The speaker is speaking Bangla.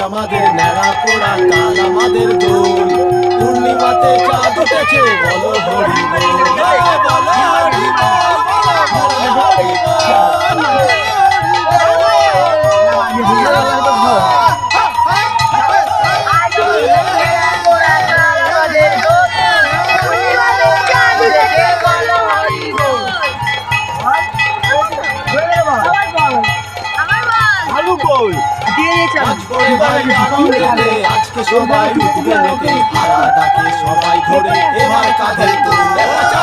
আমাদের নেড়া পোড়া কাল আমাদের দোল পূর্ণিমাতে চাঁদ উঠেছে বলো হরি বল বলো হরি বল বলো হরি আজকে সবাই উঠবে মেতে হারা ডাকে সবাই ধরে এবার কাঁধে তুলবে বাঁচা